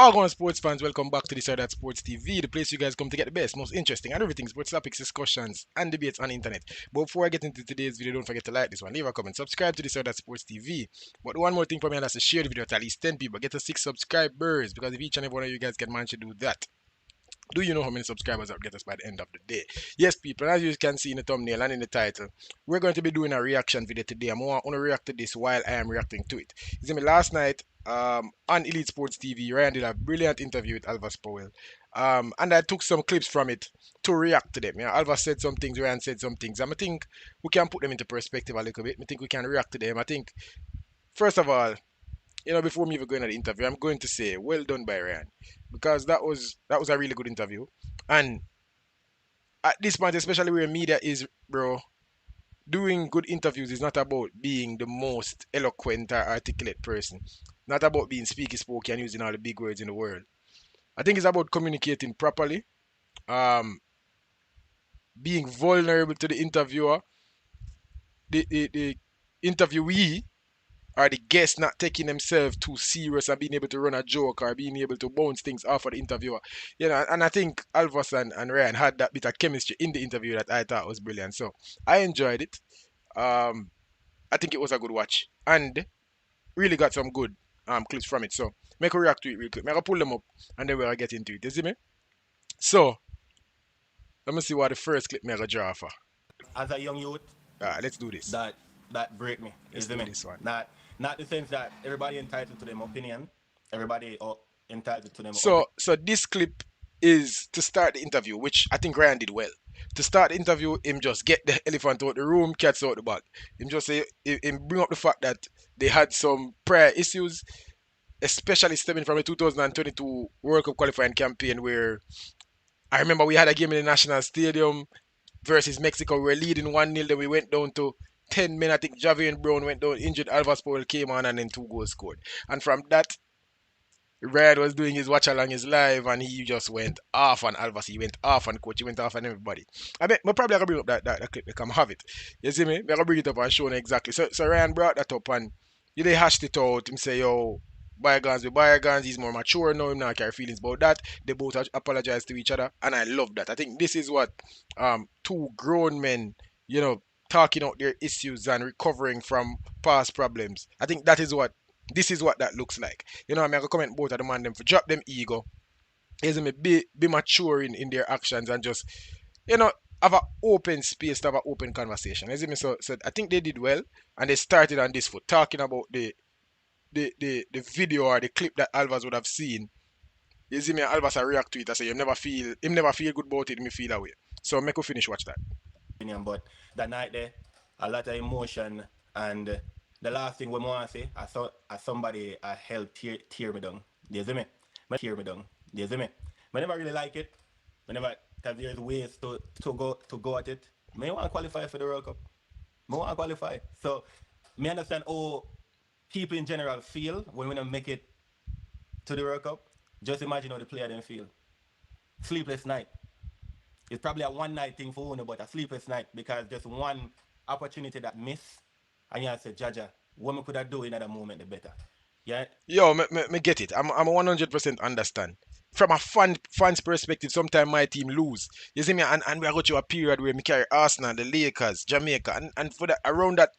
All going sports fans, welcome back to the Side Sports TV, the place you guys come to get the best, most interesting, and everything sports topics, discussions, and debates on the internet. But before I get into today's video, don't forget to like this one, leave a comment, subscribe to the Side Sports TV. But one more thing for me, and that's to share the video to at least 10 people. Get to 6 subscribers, because if each and every one of you guys can manage to do that, do you know how many subscribers that will get us by the end of the day? Yes, people, as you can see in the thumbnail and in the title, we're going to be doing a reaction video today. I'm going to react to this while I am reacting to it. You see me, last night on Elite Sports TV, Ryan did a brilliant interview with Alvas Powell. And I took some clips from it to react to them. You know, Alvas said some things, Ryan said some things. And I think we can put them into perspective a little bit. I think we can react to them. I think, first of all, before me even going to the interview, I'm going to say well done by Ryan, because that was a really good interview. And at this point, especially where media is, bro, doing good interviews is not about being the most eloquent or articulate person, not about being speaky spokey and using all the big words in the world. I think it's about communicating properly, um, being vulnerable to the interviewer, the interviewee, or the guest not taking themselves too serious and being able to run a joke or being able to bounce things off of the interviewer. And I think Alvas and Ryan had that bit of chemistry in the interview that I thought was brilliant. So I enjoyed it. Um, I think it was a good watch and really got some good clips from it. So make a react to it real quick. Make a pull them up and then we'll get into it. You see me? So let me see what the first clip may draw for. As a young youth, Let's do this. that break me. Let's do this one. Not the sense that everybody entitled to them opinion, everybody entitled to them. So this clip is to start the interview, which I think Ryan did well. To start the interview, him just get the elephant out the room, cats out the bag. Him just say, him bring up the fact that they had some prior issues, especially stemming from the 2022 World Cup qualifying campaign, where I remember we had a game in the National Stadium versus Mexico. We were leading 1-0, then we went down to 10 men. I think Javier Brown went down injured. Alvas Powell came on and then 2 goals scored. And from that, Ryan was doing his watch along his live and he just went off on Alvas. He went off on coach. He went off on everybody. I mean, probably I can bring up that clip. They can have it. You see me? I can bring it up and show them exactly. So Ryan brought that up and they hashed it out. Him say, yo, bygones with bygones. He's more mature now. Him not carry feelings about that. They both apologize to each other. And I love that. I think this is what two grown men, talking out their issues and recovering from past problems. I think this is what that looks like. I'm gonna comment both of them and them for drop them ego. Is me be mature in their actions and just have an open space to have an open conversation. Is me? So I think they did well and they started on this foot talking about the video or the clip that Alvas would have seen. You see me, Alvas I react to it. I say him never feel good about it, me feel that way. So make we finish watch that. But that night there, a lot of emotion, and the last thing we want to say, I saw somebody helped tear me down. Do you see me? Tear me down. Do you see me? I never really like it. Because there's ways to go at it. I want to qualify for the World Cup. I want to qualify. So I understand how people in general feel when we don't make it to the World Cup. Just imagine how the player then feel. Sleepless night. It's probably a one night thing for Uno, but a sleepless night because just one opportunity that miss, and you have to say, Jaja, what we could have done in that moment, the better. Yeah. Yo, me get it. I'm 100% understand. From a fan's perspective, sometimes my team lose. You see me, and we are going through a period where we carry Arsenal, the Lakers, Jamaica, and for that around that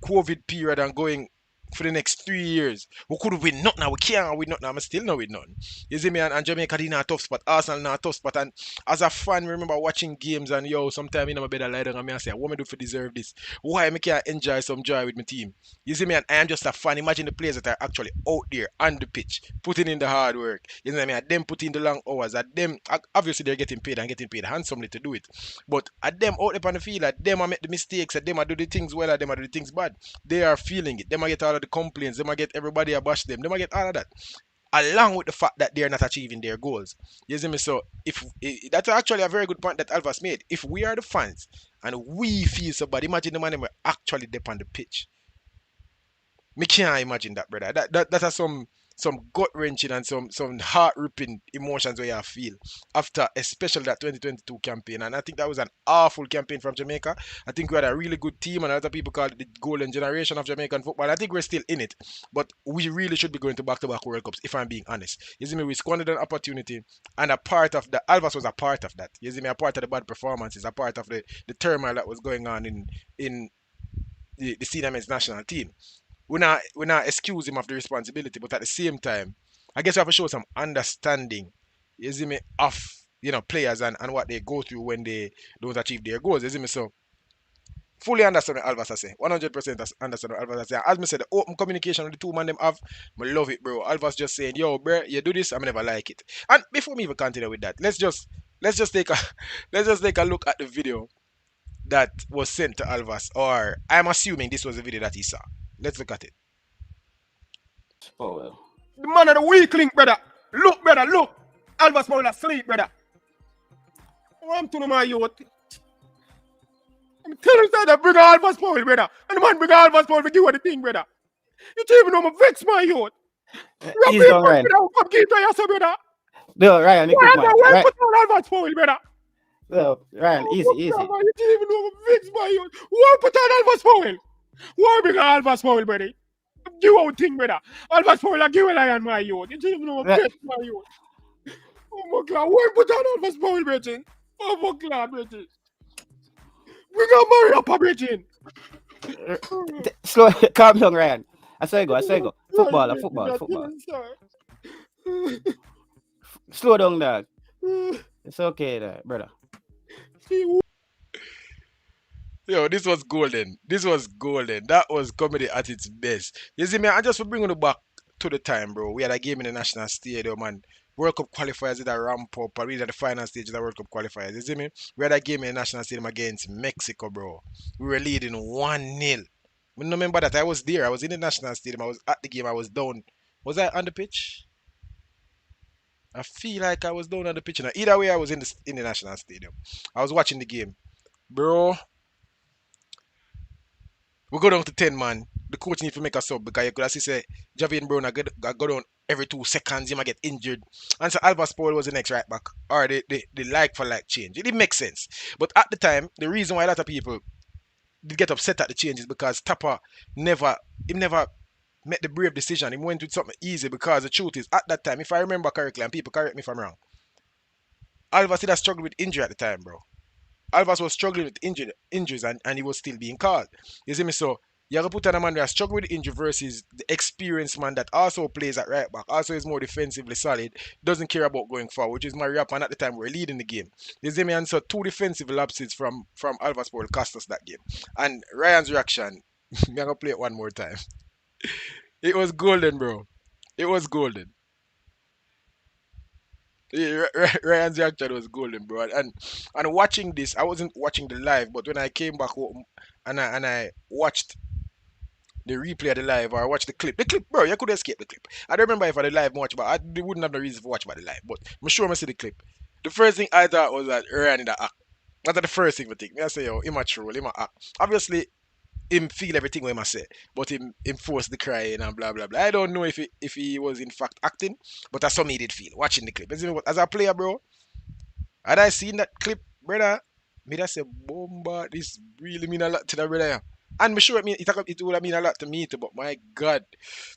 COVID period and going for the next 3 years. We could win nothing now. We can't win nothing. I'm still not with nothing. You see me, and Jamaica in a tough spot. Arsenal in a tough spot. And as a fan, remember watching games and sometimes my bed lie down and I say, what me do for deserve this? Why I can't enjoy some joy with my team? You see me, and I am just a fan. Imagine the players that are actually out there on the pitch, putting in the hard work. You know what I mean? At them putting in the long hours. At them, obviously they're getting paid and getting paid handsomely to do it. But at them out there on the field, at them I make the mistakes, at them I do the things well, at them I do the things bad. They are feeling it. Them I get all of the complaints. Them I get everybody I bash them. Them I get all of that. Along with the fact that they're not achieving their goals. You see me? So that's actually a very good point that Alvas made. If we are the fans and we feel so bad, imagine the man were actually dip on the pitch. Me can't imagine that, brother. That is some gut wrenching and some heart ripping emotions where you feel after especially that 2022 campaign. And I think that was an awful campaign from Jamaica. I think we had a really good team, and a lot of people call it the golden generation of Jamaican football. I think we're still in it, but we really should be going to back-to-back World Cups, if I'm being honest. You see me, we squandered an opportunity, and a part of the Alvas was a part of that. You see me, a part of the bad performances, a part of the turmoil that was going on in the senior men's national team. We're not excuse him of the responsibility, but at the same time, I guess we have to show some understanding, you see me, of players and what they go through when they don't achieve their goals. You see me, so fully understand what Alvas say. 100% understand what Alvas say. As me said, the open communication with the two man them have, I love it, bro. Alvas just saying, yo, bro, you do this, I'm never like it. And before we even continue with that, let's just take a let's just take a look at the video that was sent to Alvas, or I'm assuming this was a video that he saw. Let's look at it. Powell. The man of the weak link, brother. Look, brother, look. Alvas Powell asleep, brother. I'm to my youth. I'm telling you that bring Alvas Powell, brother. And the man bring Alvas Powell to give her the thing, brother. You don't even know me vex my youth. He's done, Ryan. Come get to yourself, brother. No, Ryan, the quick man. Why put on Alvas Powell, brother? No, Ryan, easy. You don't even know me vex my youth. Why put on Alvas Powell? Why bring Alvas Powell, brother? Give out thing, brother. Alvas Powell a give a lion my youth. You don't even know me vex my youth. Oh my God, why put on Alvas Powell, brother? Oh my God, brother. We got married up, brother. Slow, calm down, Ryan. I saw you go. Football. Slow down, dog. It's okay, brother. Yo, this was golden. That was comedy at its best. You see me, I just bringing it back to the time, bro. We had a game in the National Stadium, and World Cup qualifiers did a ramp up, and we had the final stage of the World Cup qualifiers. You see me? We had a game in the National Stadium against Mexico, bro. We were leading 1-0. I remember that I was there. I was in the National Stadium. I was at the game. I was down. Was I on the pitch? I feel like I was down on the pitch. Now, either way, I was in the National Stadium. I was watching the game, bro. We go down to 10 man. The coach need to make a sub because you could see say Javian Brown I go down every 2 seconds. He might get injured. And so Alvas Powell was the next right back. Or the like for like change. It didn't make sense. But at the time, the reason why a lot of people did get upset at the change is because Tapper never made the brave decision. He went with something easy because the truth is, at that time, if I remember correctly, and people correct me if I'm wrong, Alvas did struggle with injury at the time, bro. Alvas was struggling with injuries and he was still being called. You see me? So you have to put on a man that struggle with injury versus the experienced man that also plays at right back, also is more defensively solid, doesn't care about going forward, which is Mariap, and at the time we're leading the game. You see me? And so 2 defensive lapses from Alvas Powell cost us that game. And Ryan's reaction, I'm gonna play it one more time. It was golden, bro. It was golden. Ryan's reaction was golden, bro. And watching this, I wasn't watching the live, but when I came back home and I watched the replay of the live, or I watched the clip, bro, you could escape the clip. I don't remember if I had the live much, but I wouldn't have no reason to watch about the live. But I'm sure I see the clip. The first thing I thought was that Ryan in the act. That's the first thing I think. I say, yo, immature, him act. Obviously, him feel everything what him say, but him force the crying and blah blah blah. I don't know if he was in fact acting, but that's how me did feel watching the clip. As a player, bro, had I seen that clip, brother, me that say, bomba, this really mean a lot to the brother. And I'm sure it would have mean a lot to me too, but my God,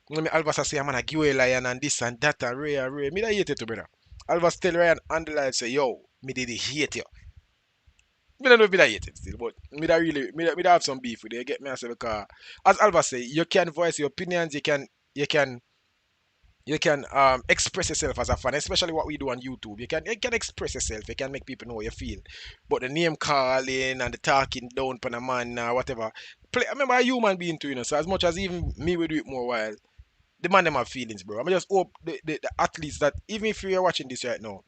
when me Alvas say, I'm gonna give away Lion and this and that and Ray, me that hate it too, brother. Alvas tell Ryan and the line say, yo, me did hate you. Me don't know if me hate it still, but me that have some beef with it. You get me? I say because as Alva say, you can voice your opinions, you can express yourself as a fan, especially what we do on YouTube. You can express yourself, you can make people know how you feel. But the name calling and the talking down on a man or whatever. I remember a human being too, so as much as even me will do it more while, the man them have feelings, bro. I just hope the athletes that even if you're watching this right now,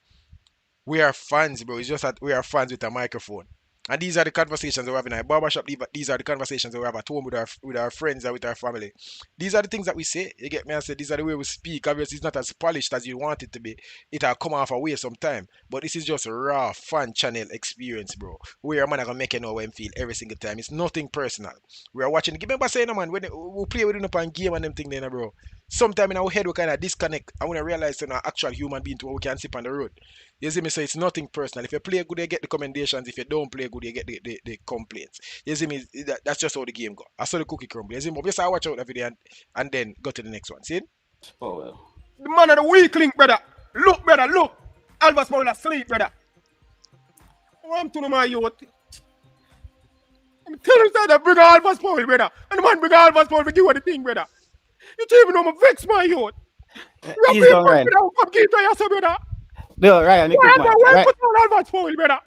we are fans, bro. It's just that we are fans with a microphone. And these are the conversations we have in our barbershop. These are the conversations we have at home with our friends and with our family. These are the things that we say. You get me? I said these are the way we speak. Obviously, it's not as polished as you want it to be. It'll come off away sometime. But this is just a raw, fun channel experience, bro. Where a man gonna make you know how him feel every single time. It's nothing personal. We are watching. Remember saying, no, man, when we play with up on game and them thing, then, bro. Sometime in our head we kind of disconnect. I want to realize that an actual human being to where we can sip on the road. You see me? So it's nothing personal. If you play good, you get the commendations. If you don't play good, you get the complaints. You see me? That's just how the game go. I saw the cookie crumble. You see me? But just I watch out the video and then go to the next one. See it? Powell. The man of the weak link, brother. Look, brother, look. Alvas Powell asleep, brother. I'm telling my youth. I'm telling you that bring Alvas Powell, brother. And the man bring Alvas Powell to give her the thing, brother. You don't even know me vex my youth. He's done, Ryan. Come give to yourself, brother. No, Ryan, you Why quick, am man. I Right. put on Alvas Powell, brother?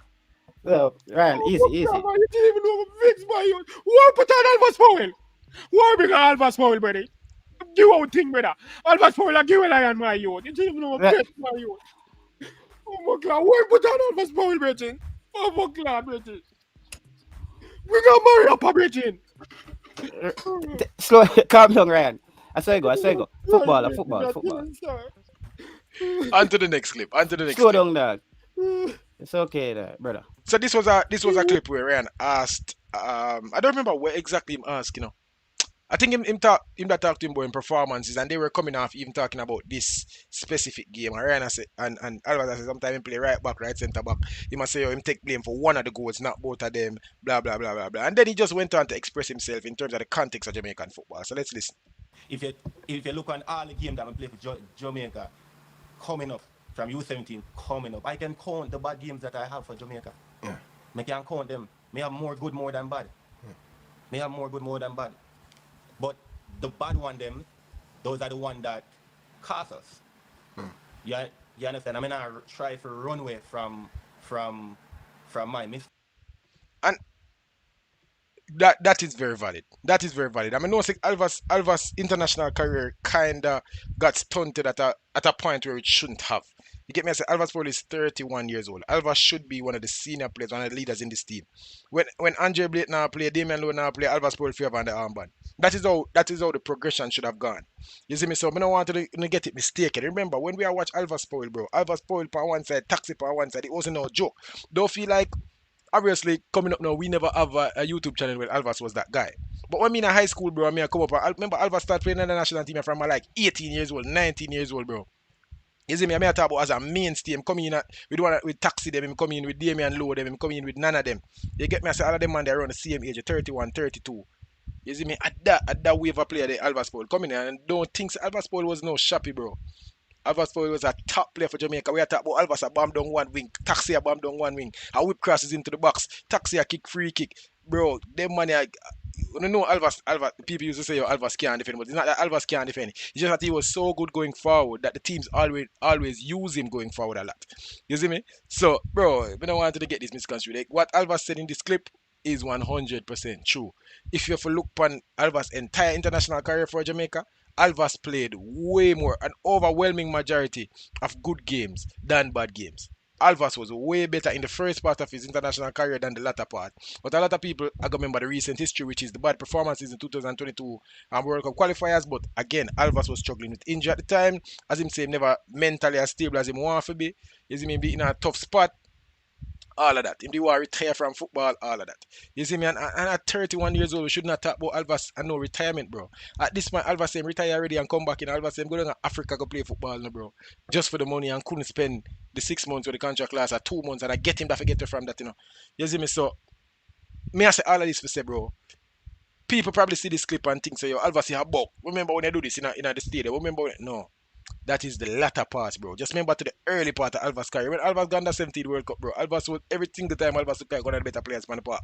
No, Ryan, easy. You don't even know me vex my youth. Why put on Alvas Powell? Why bring Alvas Powell, brother? Give out thing, brother. Alvas Powell and give a lion my youth. You don't even know me vex my youth. Oh my God, why put on Alvas Powell, brother? Oh my God, brother. We got married up, brother. Slow, calm down, Ryan. I say go. Football. On to the next clip. Slow down, dog. It's okay, brother. So this was a clip where Ryan asked. I don't remember where exactly him asked. I think him talked to him about him performances, and they were coming off even talking about this specific game. And Ryan said, and Alvas said sometimes him play right back, right centre back. He must say, him take blame for one of the goals, not both of them. Blah blah blah blah blah. And then he just went on to express himself in terms of the context of Jamaican football. So let's listen. If you look on all the games that we play for Jamaica coming up from U17 coming up, I can count the bad games that I have for Jamaica. Yeah. I can count them. May have more good more than bad. May have more good more than bad. But the bad one them, those are the one that cost us. You understand? I mean, I try to run away from my mistake. And that is very valid. That is very valid. I mean, no, Alvas' international career kinda got stunted at a point where it shouldn't have. You get me? I say Alvas Powell is 31 years old. Alvas should be one of the senior players, one of the leaders in this team. When Andre Blake now play, Damian Lowe now play, Alvas Powell favor on the armband. That is how the progression should have gone. You see me? So I don't want to get it mistaken. Remember when we are watch Alvas Powell, bro. Alvas Powell on one side, Taxi on one side. It wasn't no joke. Don't feel like. Obviously, coming up now, we never have a YouTube channel where Alvas was that guy. But when me in high school, bro, I come up. I remember Alvas started playing in the national team from like 18 years old, 19 years old, bro. You see me? I talk about as a mainstay. I'm coming in with Taxi them, I'm coming in with Damian Lowe them, I'm coming in with none of them. You get me? I say all of them man, they're around the same age, 31, 32. You see me? At that wave of player, the Alvas Powell coming in, and don't think Alvas Powell was no shoppy, bro. Alvas Powell was a top player for Jamaica. We are talking about Alvas a bomb down one wing, Taxi a bomb down one wing, a whip crosses into the box, Taxi a kick, free kick. Bro, them money, you know Alvas, people used to say Alvas can't defend, but it's not that Alvas can't defend. It's just that he was so good going forward that the teams always use him going forward a lot. You see me? So, bro, we don't want to get this misconstrued. Like, what Alvas said in this clip is 100% true. If you have to look upon Alvas' entire international career for Jamaica, Alvas played way more, an overwhelming majority of good games than bad games. Alvas was way better in the first part of his international career than the latter part. But a lot of people are going to remember the recent history, which is the bad performances in 2022 World Cup qualifiers. But again, Alvas was struggling with injury at the time. As him say, never mentally as stable as him want to be. You see me be in a tough spot. All of that. Him want to retire from football, all of that. You see me, and at 31 years old, we should not talk about Alvas and no retirement, bro. At this point, Alvas say retire already and come back in. Alvas say go to Africa go play football, no, bro. Just for the money and couldn't spend the 6 months with the contract last or 2 months, and I get him that forget from that, You see me, so me I say all of this for say, bro. People probably see this clip and think, so yo, Alvas say a buck. Remember when they do this in the stadium? Remember when, no. That is the latter part, bro. Just remember to the early part of Alvas' career. When Alvas got the 17th World Cup, bro, Alvas was every single time Alvas was one of the better players on the park.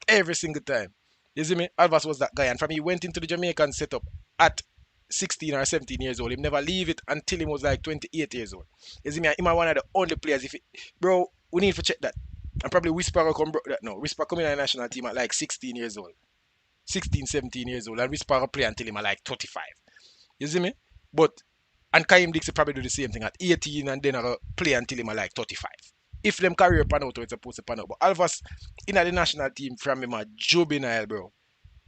Every single time. You see me? Alvas was that guy. And from he went into the Jamaican setup at 16 or 17 years old. He never leave it until he was like 28 years old. You see me? He one of the only players. Bro, we need to check that. And probably Whisper will come that. No, Whisper come in the national team at like 16 years old. 16, 17 years old. And Whisper will play until him at like 35. You see me? But and Kaim Dixie probably do the same thing at 18 and then I'll play until him like 35. If them career pan out, or it's supposed to pan out. But Alvas in the national team from him a juvenile, bro.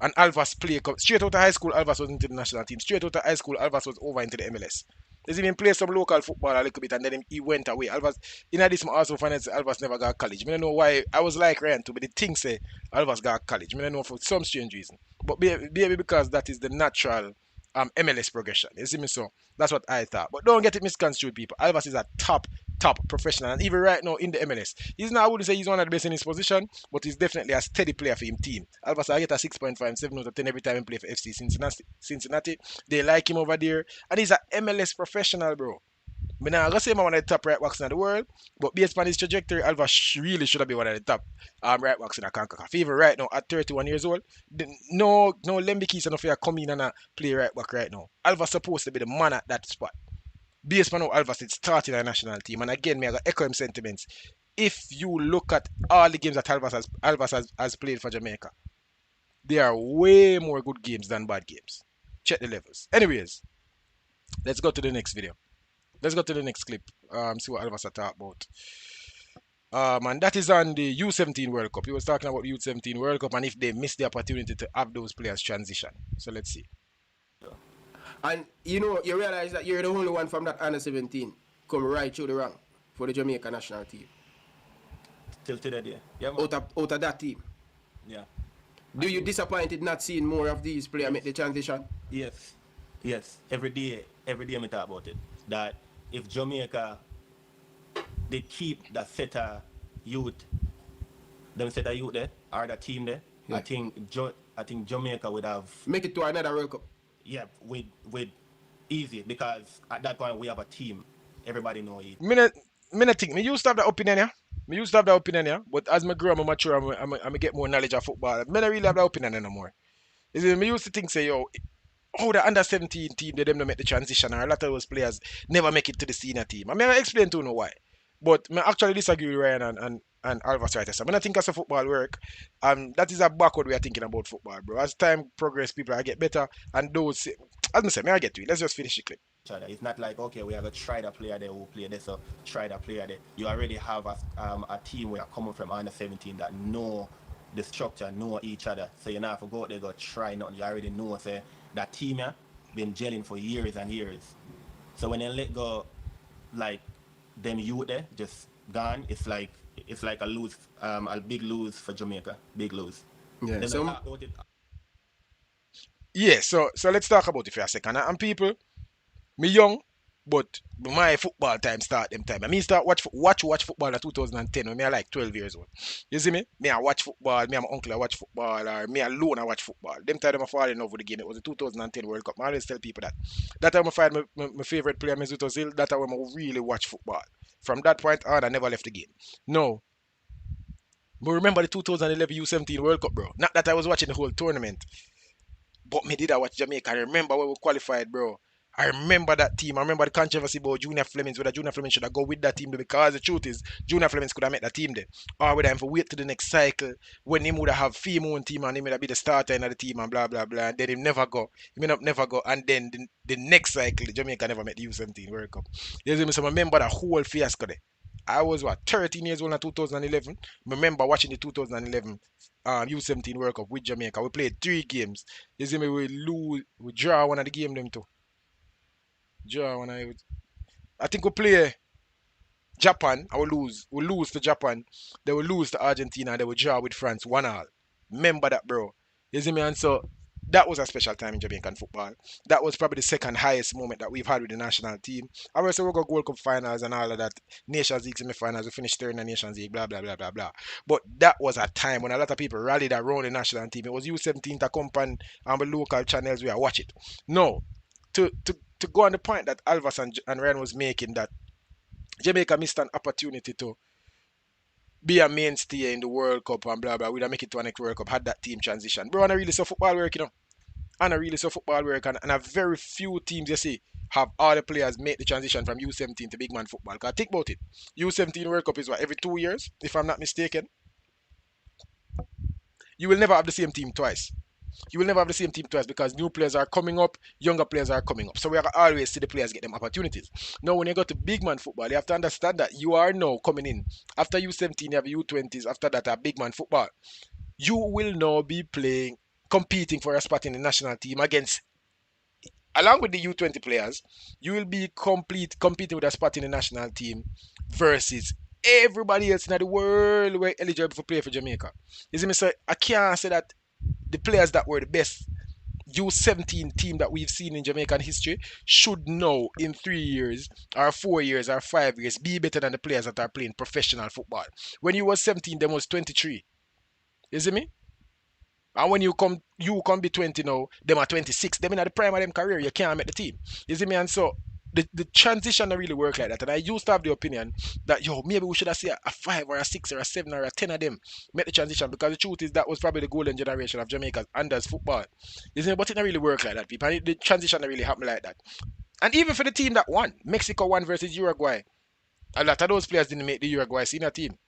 And Alvas play straight out of high school. Alvas was into the national team. Straight out of high school, Alvas was over into the MLS. He's even played some local football a little bit, and then he went away. Alvas in addition, also find out Alvas never got college. I don't know why. I was like Ryan too, but the thing say Alvas got college. I don't know for some strange reason, but maybe because that is the natural MLS progression. You see me? So that's what I thought. But don't get it misconstrued, people. Alvas is a top professional, and even right now in the MLS, he's not. I wouldn't say he's one of the best in his position, but he's definitely a steady player for him team. Alvas I get a 6.5, 7 out of 10 every time he play for FC Cincinnati. They like him over there, and he's a MLS professional, bro. But now, I'm going to say I'm one of the top right backs in the world, but based on his trajectory, Alvas really should have been one of the top right backs in the CONCACAF. Even right now, at 31 years old, no Lembikis and no come in and play right back right now. Alvas supposed to be the man at that spot. Based on how Alvas is starting a national team, and again, me I got echo him sentiments. If you look at all the games that Alvas has played for Jamaica, there are way more good games than bad games. Check the levels. Anyways, let's go to the next video. Let's go to the next clip. See what Alvas are talking about. And that is on the U17 World Cup. He was talking about the U17 World Cup and if they missed the opportunity to have those players transition. So let's see. And you know, you realize that you're the only one from that under 17 come right through the rank for the Jamaica national team. Till today, yeah. Out of that team. Yeah. Do you disappointed not seeing more of these players make the transition? Yes. Every day me talk about it. That if Jamaica they keep that set of youth there, or the team there, yeah. I think Jamaica would have make it to another World Cup. Yeah, with easy, because at that point we have a team. Everybody know it. Me used to have that opinion, yeah. But as I grow, I'm mature, I'm get more knowledge of football. Me don't really have that opinion anymore. Me used to think, say, yo, how the under 17 team, they them don't make the transition, or a lot of those players never make it to the senior team. I mean, I explain to you know why. But I actually disagree with Ryan and Alvas right. So I think as a football work, that is a backward way of thinking about football, bro. As time progresses, people I get better, and those, as I say, I get to it. Let's just finish the clip. It's not like, okay, we have a try the player there who play this, so try the player there. You already have a team where you're coming from under 17 that know the structure, know each other. So you not have to go out there go try nothing. You already know, say, that team here been gelling for years and years. So when they let go, like them youth there just gone, it's like a lose, a big lose for Jamaica, big lose. Yeah. So let's talk about it for a second. And people, me young, but my football time start them time. I mean start watch football in 2010 when me I like 12 years old. You see me? Me I watch football, me and my uncle I watch football, or me alone I watch football. Them time I fall in love with the game. It was the 2010 World Cup. I always tell people that time I find my favorite player Mesut Ozil. That time I really watch football. From that point on, I never left the game. No. But remember the 2011 U17 World Cup, bro. Not that I was watching the whole tournament. But me did I watch Jamaica. I remember when we qualified, bro. I remember that team. I remember the controversy about Junior Flemings, whether Junior Flemings should have go with that team, because the truth is, Junior Flemings could have met that team there. Or whether him for wait to the next cycle when he would have female own team and he would have be the starter in the team and blah blah blah. And then he never go. He may not never go. And then the next cycle, Jamaica never met the U17 World Cup. So I remember the whole fiasco there. I was 13 years old in 2011. Remember watching the 2011 U17 World Cup with Jamaica. We played 3 games. You see me, we draw one of the game them too. I think we play Japan. I will lose. We'll lose to Japan. They will lose to Argentina. They will draw with France 1-1. Remember that, bro. You see me? And so that was a special time in Jamaican football. That was probably the second highest moment that we've had with the national team. I will say we got World Cup finals and all of that. Nations League semi-finals. We finished third in the Nations League. Blah blah blah blah blah. But that was a time when a lot of people rallied around the national team. It was U17 to come on the local channels where I watch it. No, to go on the point that Alvas and Ryan was making, that Jamaica missed an opportunity to be a mainstay in the World Cup and blah blah. We'd make it to a next World Cup, had that team transition. Bro, and I really saw football work, you know. And I really saw football work, and a very few teams, you see, have all the players make the transition from U17 to big man football. Because think about it. U17 World Cup is what, every 2 years, if I'm not mistaken? You will never have the same team twice. You will never have the same team twice because new players are coming up, younger players are coming up. So we are always see the players get them opportunities. Now, when you go to big man football, you have to understand that you are now coming in. After U17, you have U20s. After that, big man football. You will now be competing for a spot in the national team against, along with the U20 players, you will be competing with a spot in the national team versus everybody else in the world were eligible for play for Jamaica. You see me? So I can't say that the players that were the best U17 team that we've seen in Jamaican history should now in 3 years or 4 years or 5 years be better than the players that are playing professional football. When you was 17, them was 23. You see me? And when you come be 20 now, them are 26. Them in the prime of them career, you can't make the team. You see me? And so the transition don't really work like that. And I used to have the opinion that maybe we should have seen a 5 or a 6 or a 7 or a 10 of them make the transition, because the truth is that was probably the golden generation of Jamaica's unders football. You see me? But it don't really work like that, people. And the transition don't really happen like that. And even for the team that won, Mexico won versus Uruguay, a lot of those players didn't make the Uruguay senior team.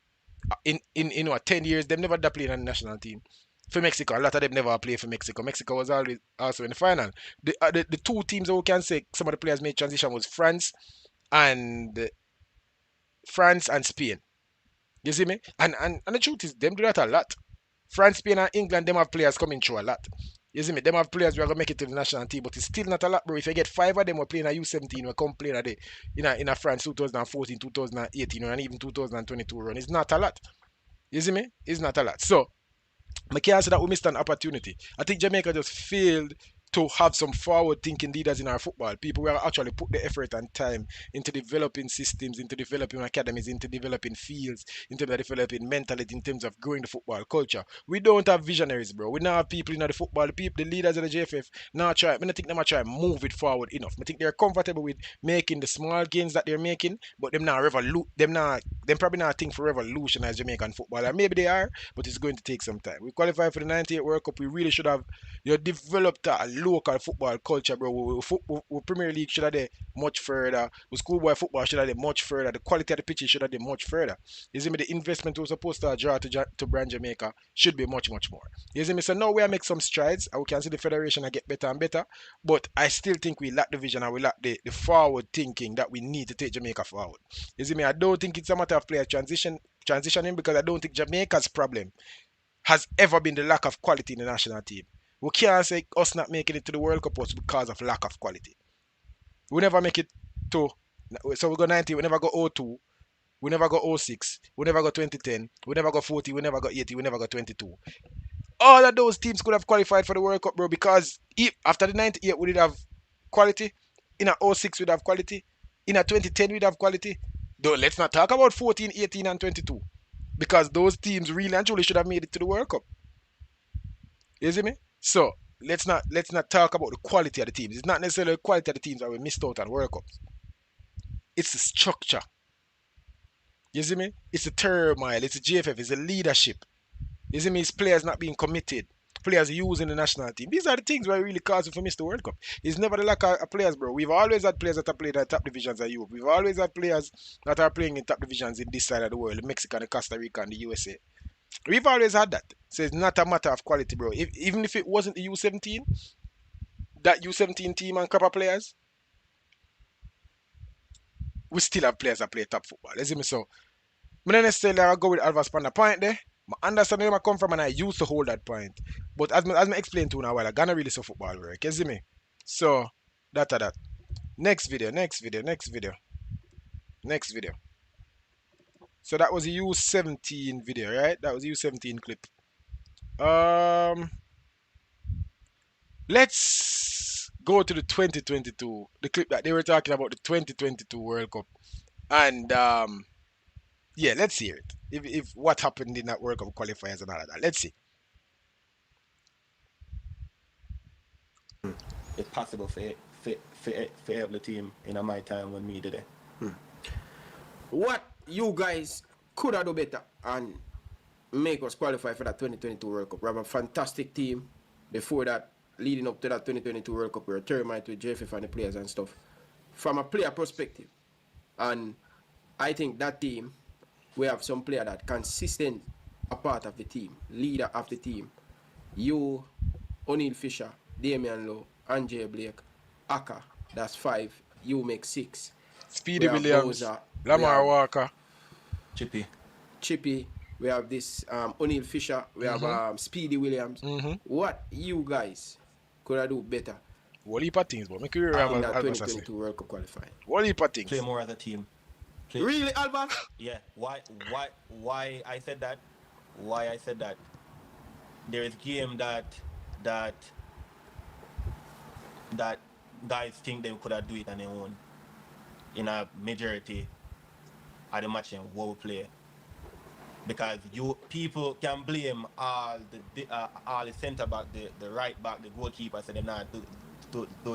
In 10 years, they've never played on the national team. For Mexico, a lot of them never played for Mexico. Mexico was always also in the final. The two teams that we can say some of the players made transition was France and Spain. You see me? And the truth is, them do that a lot. France, Spain, and England, them have players coming through a lot. You see me? Them have players who are gonna make it to the national team, but it's still not a lot, bro. If you get 5 of them were playing at U17, we come playing at in a France 2014, 2018, and even 2022 run, it's not a lot. You see me? It's not a lot. So I can't say that we missed an opportunity. I think Jamaica just failed to have some forward-thinking leaders in our football. People who are actually put the effort and time into developing systems, into developing academies, into developing fields, into developing mentality, in terms of growing the football culture. We don't have visionaries, bro. We now have people in the football, the leaders of the JFF. Now I don't think them try move it forward enough. I think they're comfortable with making the small gains that they're making, but them probably not think for revolutionize Jamaican football. And maybe they are, but it's going to take some time. We qualify for the 98 World Cup. We really should have developed a local football culture, bro. We Premier League should have done much further. We schoolboy football should have done much further. The quality of the pitches should have done much further. You see me? The investment we're supposed to draw to brand Jamaica should be much, much more. You see me? So now we make some strides, and we can see the federation get better and better. But I still think we lack the vision and we lack the forward thinking that we need to take Jamaica forward. You see me? I don't think it's a matter of player transitioning, because I don't think Jamaica's problem has ever been the lack of quality in the national team. We can't say us not making it to the World Cup was because of lack of quality. We never make it to, so we go 90, we never go 02, we never go 06, we never go 2010, we never go 40, we never go 80, we never go 22. All of those teams could have qualified for the World Cup, bro, because after the 98 we did have quality, in a 06 we'd have quality, in a 2010 we'd have quality. Though let's not talk about 14, 18 and 22, because those teams really and truly should have made it to the World Cup. You see me? So let's not talk about the quality of the teams. It's not necessarily the quality of the teams that we missed out on World Cups. It's the structure. You see me? It's the turmoil. It's the JFF. It's the leadership. You see me? It's players not being committed. Players using the national team. These are the things that really cause you for miss the World Cup. It's never the lack of players, bro. We've always had players that have played at top divisions of Europe. We've always had players that are playing in top divisions in this side of the world, Mexico, the Costa Rica, and the USA. We've always had that. So it's not a matter of quality, bro. Even if it wasn't the U17, that U17 team and crop of players, we still have players that play top football. You see me? So, I don't necessarily go with Alvas on the point there. I understand where I come from and I used to hold that point. But as I explained to you now, I'm gonna really so football work. You see me? So, that. Next video. So that was a U17 video, right? That was a U17 clip. Let's go to the 2022, the clip that they were talking about, the 2022 World Cup. And yeah, let's hear it. If what happened in that World Cup qualifiers and all of that. Let's see. It's possible for help the team in my time when me did it. What you guys could have done better and make us qualify for that 2022 World Cup? We have a fantastic team. Before that, leading up to that 2022 World Cup, we were terminate with JFF and the players and stuff. From a player perspective, and I think that team, we have some player that consistent a part of the team, leader of the team. You O'Neal Fisher, Damian Lowe, Andre Blake, Aka, that's 5. You make 6. Speedy We have Williams, Bowser, we Lamar have Walker. Chippy. Chippy, we have this O'Neal Fisher, we have Speedy Williams. What you guys could I do better What heap of things, but make you in remember that Alvas say. 2022 World Cup qualifying? What heap of things? Play more as a team. Really, Alvas? Yeah. Why I said that? Why I said that? There is game that guys think they could have do it on their own. In a majority of the match and what we play. Because people can blame all the centre back, the right back, the goalkeeper, say them not do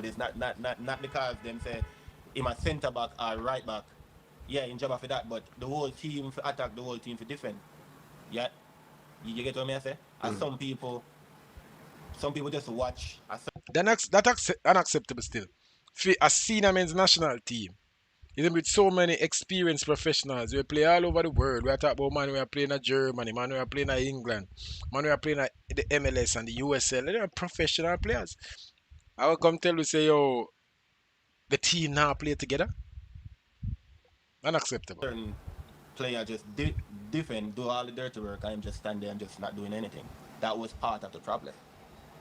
this. Not because them say him a centre back or right back. Yeah, in job for that, but the whole team for attack, the whole team for defend. Yeah, you get what I say? And some people just watch. That's unacceptable still. For a senior men's national team, even with so many experienced professionals, we play all over the world. We are talking about man, we are playing in Germany, man, we are playing in England, man, we are playing in the MLS and the USL. They are professional players. I will come tell you, say, yo, the team now play together. Unacceptable. Certain player just defend, do all the dirty work, and him just stand there and just not doing anything. That was part of the problem.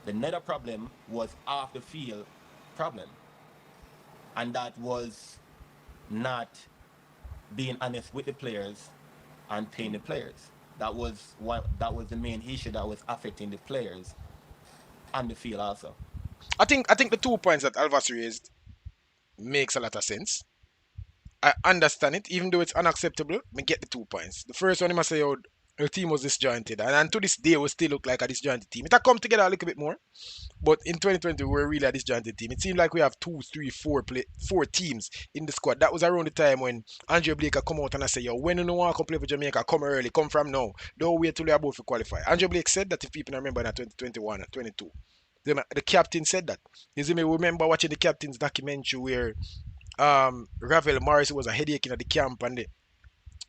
The nether problem was off the field problem. And that was not being honest with the players and paying the players. That was the main issue that was affecting the players and the field also. I think the 2 points that Alvas raised makes a lot of sense. I understand it, even though it's unacceptable. Me get the 2 points. The first one, he must say, oh, the team was disjointed, and to this day, we still look like a disjointed team. It has come together a little bit more, but in 2020, we're really a disjointed team. It seemed like we have 2, 3, 4 teams in the squad. That was around the time when Andre Blake come out and I say, yo, when you don't want to come play for Jamaica, come early, come from now. Don't wait till you're about to qualify. Andre Blake said that, if people remember, in 2021 and 22. The captain said that. You see me, remember watching the captain's documentary where Ravel Morris was a headache in the camp, and the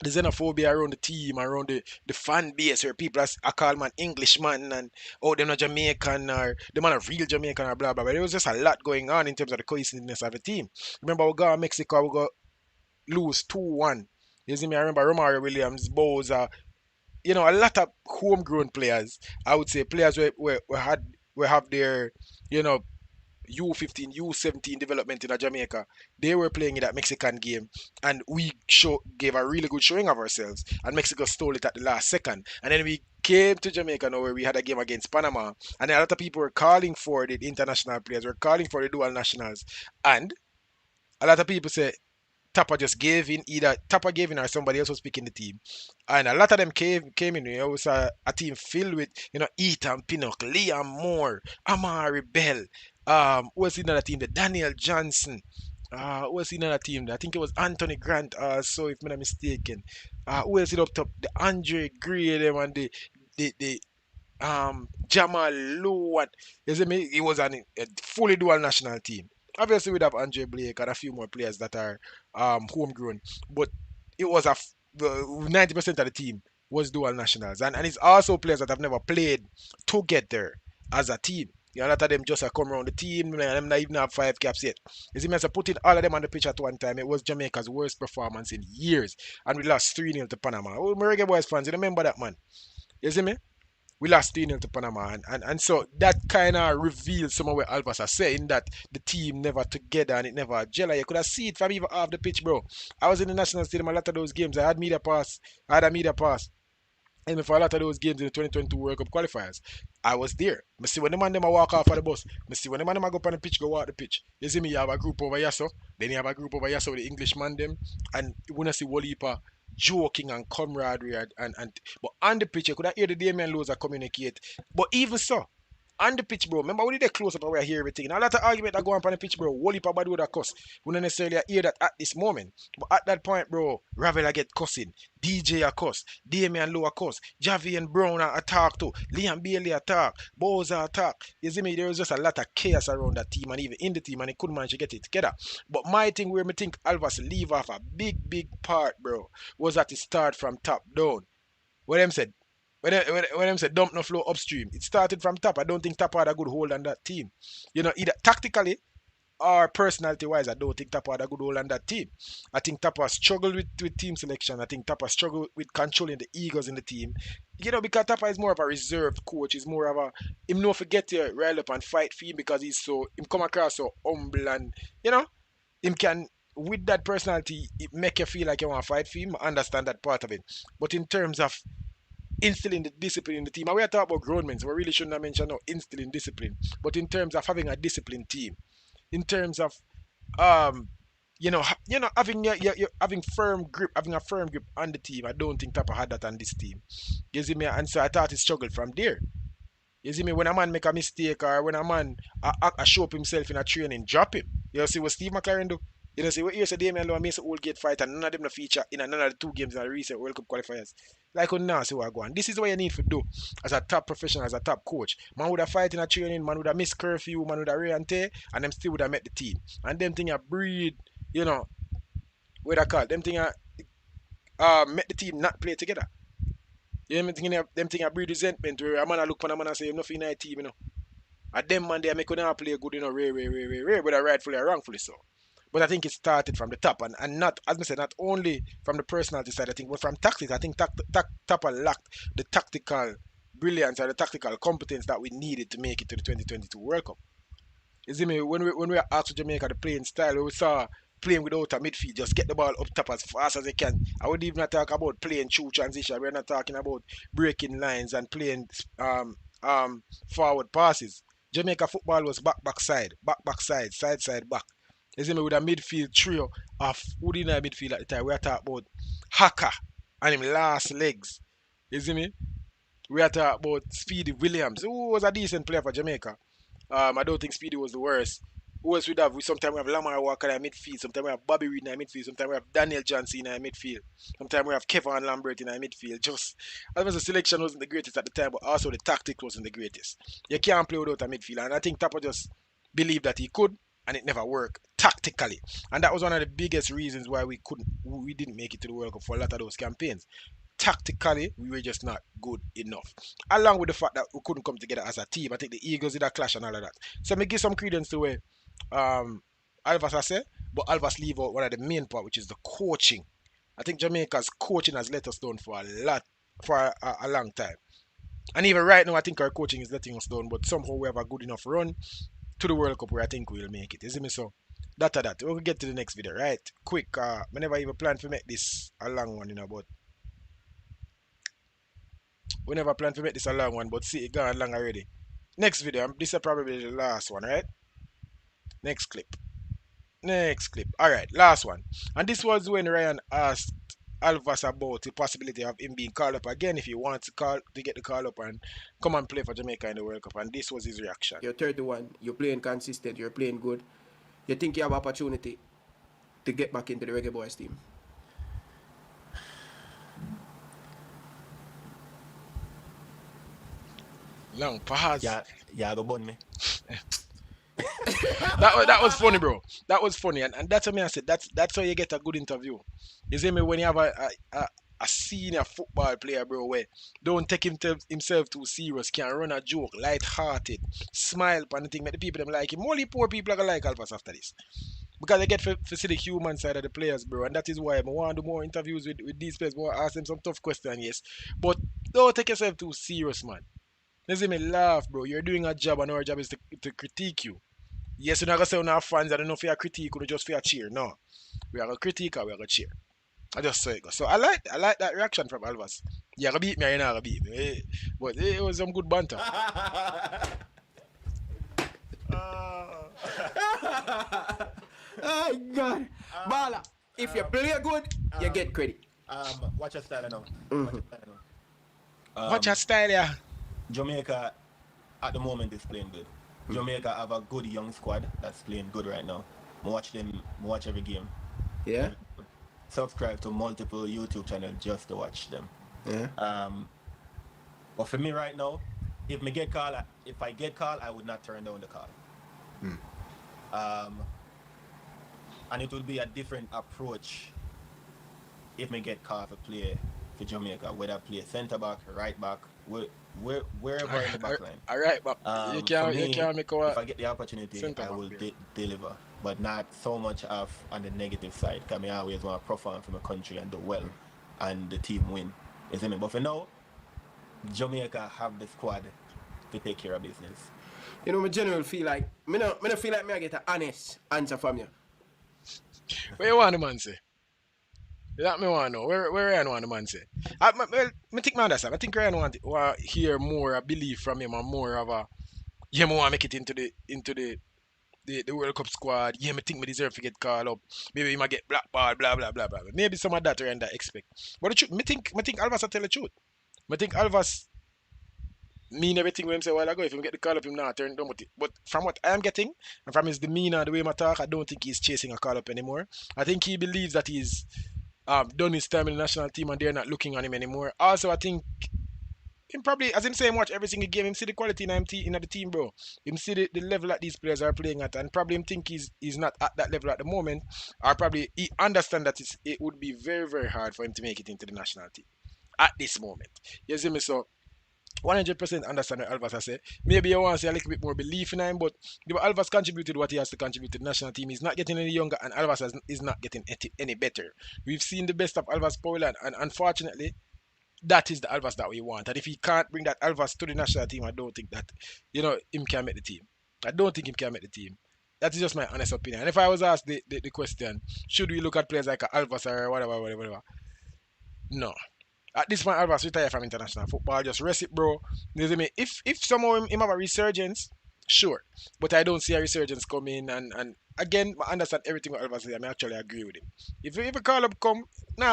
xenophobia around the team, around the fan base, where people are called man Englishman and oh, they're not Jamaican, or the man a real Jamaican, or blah blah blah. There was just a lot going on in terms of the cohesiveness of the team. Remember, we got Mexico, we got lose 2-1. You see me, I remember Romario Williams, Bowser, a lot of homegrown players. I would say players where have their, U15, U17 development in Jamaica. They were playing in that Mexican game, and we gave a really good showing of ourselves, and Mexico stole it at the last second. And then we came to Jamaica now, where we had a game against Panama, and a lot of people were calling for the international players, were calling for the dual nationals, and a lot of people say Tapper just gave in. Either Tapper gave in or somebody else was picking the team. And a lot of them came in. It was a team filled with, Ethan Pinnock, Liam Moore, Amari Bell. Who was in another team? The Daniel Johnson. Who was in another team? I think it was Anthony Grant. So if I'm not mistaken. Who else it up top? The Andre Gray, them, and the Jamal Lowe. You see me? It was a fully dual national team. Obviously, we'd have Andre Blake and a few more players that are homegrown, but it was 90% of the team was dual nationals, and it's also players that have never played together as a team. A lot of them just come around the team, and them not even have 5 caps yet. You see me, so putting all of them on the pitch at one time, it was Jamaica's worst performance in years, and we lost 3-0 to Panama. Oh, my Reggae Boyz fans, you remember that, man? You see me? We lost 3-0 to Panama, and so that kind of reveals some of what Alvas are saying, that the team never together and it never gel. You could have seen it from even off the pitch, bro. I was in the national stadium a lot of those games. I had a media pass, and for a lot of those games in the 2022 World Cup qualifiers, I was there. I see when the man them a walk off of the bus. I see when the man them a go up on the pitch, go walk the pitch. You see me, you have a group over here, so then you have a group over here, so with the Englishman them, and you wanna see Walipa joking and camaraderie and but on the pitch you could hear the Damian Lowe's communicate. But even so, on the pitch, bro, remember when they close up and we hear everything. And a lot of argument that go on the pitch, bro. Wally Pabadu would have cuss. We don't necessarily hear that at this moment. But at that point, bro, Ravel get cussing. DJ a cuss. Damian Lowe a cuss. Javian Brown a talk to. Liam Bailey a talk. Bowser a talk. You see me, there was just a lot of chaos around that team and even in the team, and they couldn't manage to get it together. But my thing where me think Alvas leave off a big part, bro, was that it start from top down. What them said? when them say dump no flow upstream, it started from top. I don't think Top had a good hold on that team. Either tactically or personality wise, I don't think Tapa had a good hold on that team. I think Tapa struggled with team selection. I think Tapa struggled with controlling the egos in the team. Because Tapa is more of a reserved coach. He's more of a him no forget to rile up and fight for him because him come across so humble and him can with that personality it make you feel like you want to fight for him. I understand that part of it. But in terms of instilling the discipline in the team, and we are talking about grown men, so we really shouldn't have mentioned no instilling discipline. But in terms of having a disciplined team, in terms of um having having having a firm grip on the team. I don't think Tapa had that on this team. You see me, and so I thought he struggled from there. You see me, when a man make a mistake or when a man show up himself in a training, drop him. You see what Steve McLaren do? See what you say Damian Lowe makes a old gate fight and none of them no feature in none of the 2 games in the recent World Cup qualifiers. Like on now see what I go on. This is what you need to do as a top professional, as a top coach. Man would have fight in a training, man would have missed curfew, man would have ray and tear, and them still would have met the team. And them thing you breed, what I call them thing make the team not play together. Them thing I breed resentment where a man I look for a man and say nothing in a team, And them man they make not play good, rare, whether rightfully or wrongfully so. But I think it started from the top and not, as I said, not only from the personality side, I think, but from tactics. I think Tapa lacked the tactical brilliance or the tactical competence that we needed to make it to the 2022 World Cup. You see me, when we were asked to Jamaica the playing style, we saw playing without a midfield, just get the ball up top as fast as they can. I would even not talk about playing true transition. We're not talking about breaking lines and playing forward passes. Jamaica football was back side, side back. You see me, with a midfield trio of who did not midfield at the time. We are talking about Haka and him last legs. You see me? We are talking about Speedy Williams, who was a decent player for Jamaica. I don't think Speedy was the worst. Who else we have? Sometimes we have Lamar Walker in midfield. Sometimes we have Bobby Reed in midfield. Sometimes we have Daniel Johnson in midfield. Sometimes we have Kevin Lambert in midfield. Just as the selection wasn't the greatest at the time, but also the tactics wasn't the greatest. You can't play without a midfield, and I think Tapa just believed that he could, and it never worked tactically. And that was one of the biggest reasons why we didn't make it to the World Cup for a lot of those campaigns. Tactically, we were just not good enough. Along with the fact that we couldn't come together as a team. I think the egos did a clash and all of that. So me give some credence to where Alvas I say, but Alvas leave out one of the main part, which is the coaching. I think Jamaica's coaching has let us down for a long time. And even right now, I think our coaching is letting us down, but somehow we have a good enough run to the World Cup where I think we'll make it. You see me? So that. We'll get to the next video, right? Quick, I never even planned to make this a long one, but we never planned to make this a long one, but see it gone long already. Next video, this is probably the last one, right? Next clip. Alright, last one. And this was when Ryan asked Alvas about the possibility of him being called up again if he wants to get the call up and come and play for Jamaica in the World Cup. And this was his reaction. You're 31, you're playing consistent, you're playing good. You think you have opportunity to get back into the Reggae Boyz team? Long pause. Yeah, go bun me. that was funny, bro. That was funny, and that's what I said. That's how you get a good interview. You see me, when you have a senior football player, bro, where don't take himself too serious, can run a joke, light-hearted, smile, and the thing, make the people them like him. Only poor people are gonna like Alvas after this. Because they get to see the human side of the players, bro, and that is why I want to do more interviews with these players. I want to ask them some tough questions, yes, but don't take yourself too serious, man. You see me laugh, bro. You're doing a job, and our job is to critique you. Yes, we're not gonna say we're fans. I don't know if you're a critique or just for a cheer. No, we are gonna critique or we are gonna cheer. I just saw it go. So I like that reaction from Alvas. You're gonna beat me or you're not gonna beat me. But it was some good banter. Oh God, Bala. If you play good, you get credit. Watch your style now. Watch your style, yeah. Jamaica at the moment is playing good. Jamaica have a good young squad that's playing good right now. Watch every game. Yeah. Subscribe to multiple YouTube channels just to watch them. Yeah. But for me right now, if I get called, I would not turn down the call. And it would be a different approach if I get called to play for Jamaica, whether play centre back, right back, wherever in the back line. All right, but For you me, can't make our if I get the opportunity, centre I back will there. deliver, but not so much of on the negative side. Because I always want to perform for my country and do well, and the team win. You see me? But for now, Jamaica have the squad to take care of business. You know, me generally feel like me no feel like me I get an honest answer from you. Where you want the man say? That me want to know. Where Ryan want the man say? Well, me think man understand. I think Ryan want hear more a belief from him and more of a yeah, me want make it into the World Cup squad. Yeah, me think me deserve to get called up. Maybe he might get blackballed, blah blah blah blah. Maybe some of that Ryan that expect. But the truth, me think Alvas will tell the truth. Me think Alvas mean everything when him say a while ago. If him get the call up, him not turn down with it. But from what I am getting, and from his demeanor, the way he talk, I don't think he's chasing a call up anymore. I think he believes that he's done his time in the national team and they're not looking on him anymore. Also, I think him probably, as him saying, watch every single game, him see the quality in the team, bro. Him see the level that these players are playing at, and probably him think he's not at that level at the moment, or probably he understand that it would be very, very hard for him to make it into the national team at this moment. You see me? So 100% understand what Alvas has said. Maybe you want to see a little bit more belief in him, but Alvas contributed what he has to contribute to the national team. He's not getting any younger, and Alvas is not getting any better. We've seen the best of Alvas Powell, and unfortunately, that is the Alvas that we want. And if he can't bring that Alvas to the national team, I don't think that, him can make the team. I don't think him can make the team. That is just my honest opinion. And if I was asked the question, should we look at players like Alvas or whatever, no. At this point, Alvas retire from international football. Just rest it, bro. You see me? If somehow him have a resurgence, sure. But I don't see a resurgence coming. And again, I understand everything what Alvas says. I actually agree with him. If a call up come,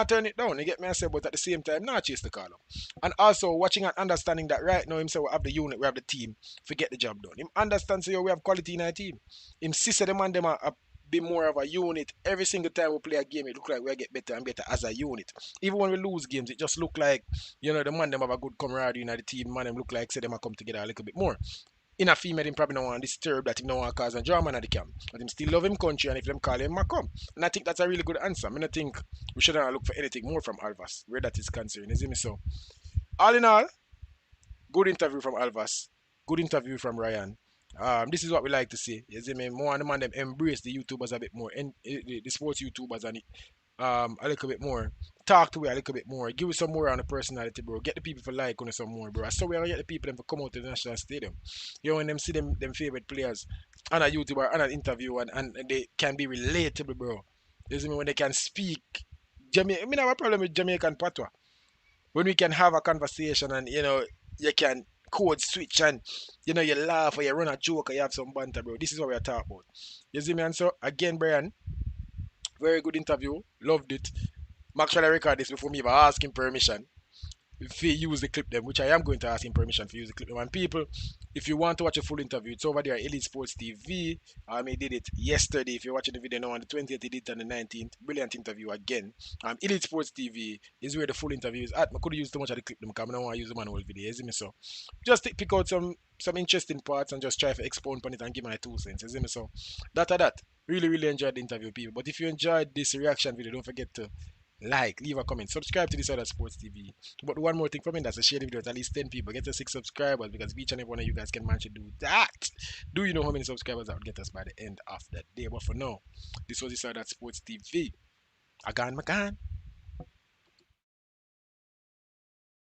turn it down. You get me? I say, but at the same time, chase the call up. And also watching and understanding that right now, him say we have the unit, we have the team, forget the job done. Him understand so we have quality in our team. Him see say the man them are be more of a unit. Every single time we play a game, it look like we get better and better as a unit. Even when we lose games, it just look like, the man them have a good camaraderie in the team. Man them look like say them a come together a little bit more. In a female, him probably don't want to disturb that, him don't want to cause a drama in the camp. But him still love him country, and if them call him, come. And I think that's a really good answer. I think we shouldn't look for anything more from Alvas, where that is concerned. You see me? So, all in all, good interview from Alvas, good interview from Ryan. This is what we like to see. You see me? More and the man them embrace the YouTubers a bit more, and the sports YouTubers and a little bit more. Talk to it a little bit more. Give it some more on the personality, bro. Get the people for like on it some more, bro. I saw we gonna get the people them to come out to the national stadium. When them see them favorite players on a YouTuber on an interview and they can be relatable, bro. You see me? When they can speak. I mean, I have a problem with Jamaican patois. When we can have a conversation and you can code switch and you laugh or you run a joke or you have some banter, bro. This is what we are talking about. You see me? And so again, Brian, very good interview. Loved it. I'm actually record this before me even ask him permission if he use the clip them, which I am going to ask him permission to use the clip them. And people, if you want to watch a full interview, it's over there at Elite Sports TV. He did it yesterday. If you're watching the video now on the 20th, he did it on the 19th. Brilliant interview again. Elite Sports TV is where the full interview is at. I could have used too much of the clip them because I don't want to use the manual video, isn't it? So just pick out some interesting parts and just try to expound on it and give my 2 cents, isn't it? So that. Really, really enjoyed the interview, people. But if you enjoyed this reaction video, don't forget to leave a comment, subscribe to this other sports TV. But one more thing for me, that's a share the video with at least 10 people. Get to 6 subscribers because each and every one of you guys can manage to do that. Do you know how many subscribers that would get us by the end of the day? But for now, this was this other sports TV. I gone.